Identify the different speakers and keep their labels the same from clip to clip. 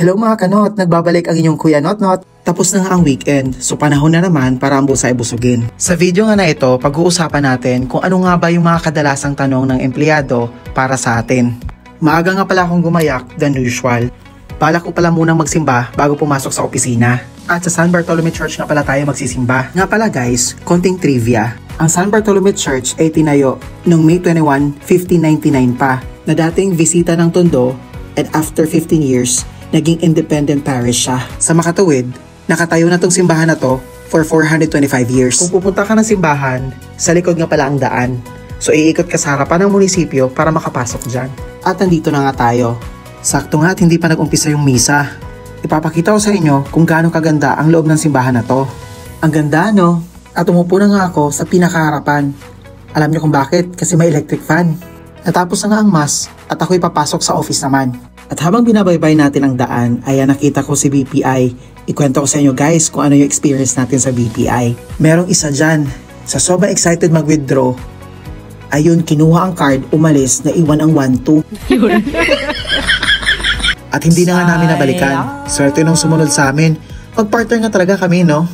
Speaker 1: Hello mga kanot, nagbabalik ang inyong Kuya Notnot. Tapos na nga ang weekend, so panahon na naman para ang busa ay busugin. Sa video nga na ito, pag-uusapan natin kung ano nga ba yung mga kadalasang tanong ng empleyado para sa atin. Maaga nga pala akong gumayak than usual. Balak ko pala munang magsimba bago pumasok sa opisina. At sa San Bartolome Church nga pala tayo magsisimba. Nga pala guys, konting trivia. Ang San Bartolome Church ay tinayo noong May 21, 1599 pa, na dating bisita ng Tondo, and after 15 years, naging independent parish siya. Sa makatuwid, nakatayo na tong simbahan na to for 425 years. Kung pupunta ka ng simbahan, sa likod nga pala ang daan. So iikot ka sa harapan ng munisipyo para makapasok dyan. At nandito na nga tayo. Sakto nga at hindi pa nag-umpisa yung misa. Ipapakita ko sa inyo kung gaano kaganda ang loob ng simbahan na to. Ang ganda no? At umupo na nga ako sa pinakaharapan. Alam niyo kung bakit? Kasi may electric fan. Natapos na nga ang mass at ako'y papasok sa office naman. At habang binabaybay natin ang daan, ay nakita ko si BPI. Ikwento ko sa inyo guys kung ano yung experience natin sa BPI. Merong isa dyan, sa sobrang excited mag-withdraw, ayun, kinuha ang card, umalis, naiwan ang 1-2. At hindi na nga namin nabalikan. Swerte nung sumunod sa amin. Mag-partner nga talaga kami, no?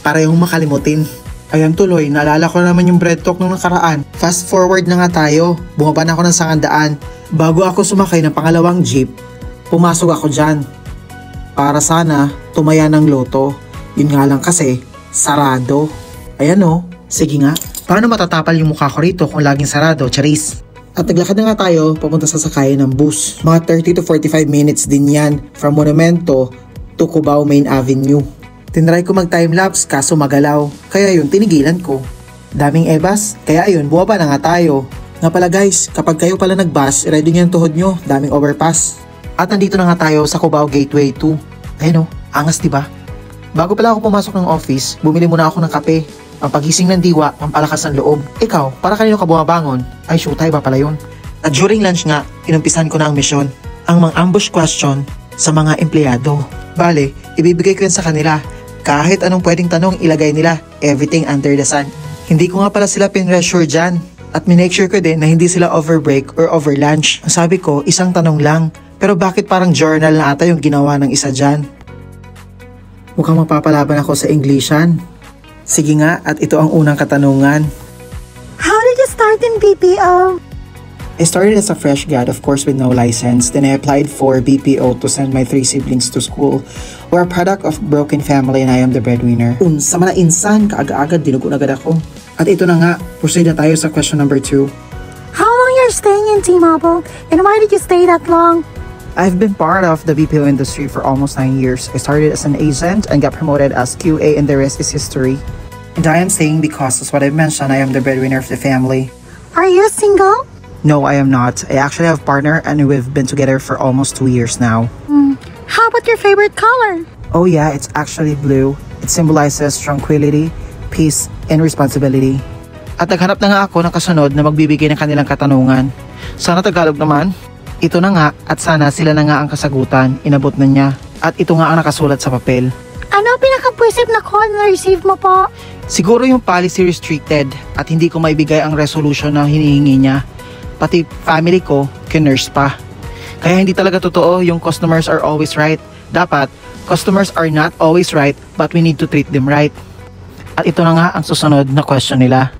Speaker 1: Para yung makalimutin. Ayan tuloy, naalala ko naman yung bread talk nung nakaraan. Fast forward na nga tayo. Bumaba na ako ng sangandaan. Bago ako sumakay ng pangalawang jeep, pumasok ako dyan. Para sana tumaya ng loto. Yun nga lang kasi, sarado. Ayan o, sige nga. Paano matatapal yung mukha ko rito kung laging sarado, charis? At naglakad na nga tayo papunta sa sakayan ng bus. Mga 30 to 45 minutes din yan from Monumento to Cubao Main Avenue. Tinry ko mag-timelapse kaso magalaw. Kaya yun, tinigilan ko. Daming ebas, kaya ayun, buwaba na nga tayo. Nga pala guys, kapag kayo pala nag-bus, ready nyo yung tuhod nyo, daming overpass. At nandito na nga tayo sa Cubao Gateway 2. Ayun o, angas diba? Bago pala ako pumasok ng office, bumili muna ako ng kape. Ang pagising ng diwa, ang palakas ng loob. Ikaw, para kanino ka bumabangon? Ay, shootay ba pala yun? At during lunch nga, inumpisan ko na ang misyon. Ang mga ambush question sa mga empleyado. Bale, ibibigay ko yan sa kanila. Kahit anong pwedeng tanong, ilagay nila. Everything under the sun. Hindi ko nga pala sila pinressure dyan. At minake sure ko din na hindi sila overbreak or overlunch. Ang sabi ko, isang tanong lang. Pero bakit parang journal na ata yung ginawa ng isa dyan? Mukhang mapapalaban ako sa Englishan. Sige nga, at ito ang unang katanungan.
Speaker 2: How did you start in BPO?
Speaker 1: I started as a fresh grad, of course with no license. Then I applied for BPO to send my 3 siblings to school. We're a product of broken family and I am the breadwinner. Sa mga insan, kaaga-agad dinugo agad ako. At ito na nga, proceed na tayo sa question number 2.
Speaker 2: How long you're staying in T-Mobile and why did you stay that long?
Speaker 1: I've been part of the BPO industry for almost 9 years. I started as an agent and got promoted as QA and the rest is history. And I am staying because, as what I mentioned, I am the breadwinner of the family.
Speaker 2: Are you single?
Speaker 1: No, I am not. I actually have a partner and we've been together for almost 2 years now.
Speaker 2: How about your favorite color?
Speaker 1: Oh yeah, it's actually blue. It symbolizes tranquility, peace, and responsibility. At naghanap na nga ako ng kasunod na magbibigay ng kanilang katanungan. Sana Tagalog naman. Ito na nga at sana sila na nga ang kasagutan. Inabot na niya. At ito nga ang nakasulat sa papel.
Speaker 2: Ano pinaka-pwisip na call na receive mo po?
Speaker 1: Siguro yung policy restricted at hindi ko maibigay ang resolution na hinihingi niya. Pati family ko, kinurse pa. Kaya hindi talaga totoo yung customers are always right. Dapat, customers are not always right but we need to treat them right. At ito na nga ang susunod na question nila.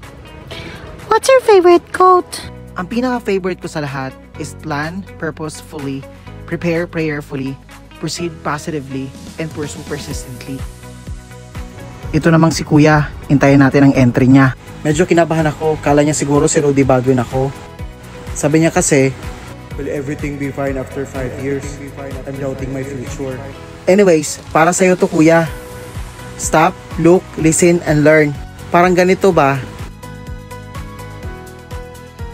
Speaker 2: What's your favorite quote?
Speaker 1: Ang pinaka-favorite ko sa lahat is plan purposefully, prepare prayerfully, proceed positively, and pursue persistently. Ito namang si Kuya, hintayin natin ang entry niya. Medyo kinabahan ako, kala niya siguro si Rudy Baldwin ako. Sabi niya kasi,
Speaker 3: will everything be fine after 5 years? I'm doubting my future.
Speaker 1: Anyways, para sa'yo to Kuya. Stop, look, listen, and learn. Parang ganito ba?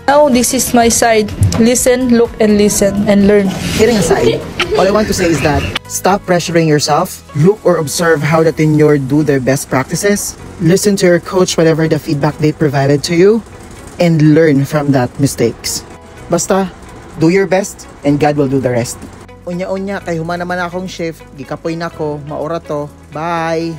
Speaker 4: Now this is my side. Listen, look, and listen, and learn.
Speaker 1: Kidding aside, all I want to say is that stop pressuring yourself. Look or observe how the tenure do their best practices. Listen to your coach whatever the feedback they provided to you. And learn from that mistakes. Basta, do your best and God will do the rest. Unya-unya, kay humana man akong shift. Gikapoy na ko, maura to. Bye!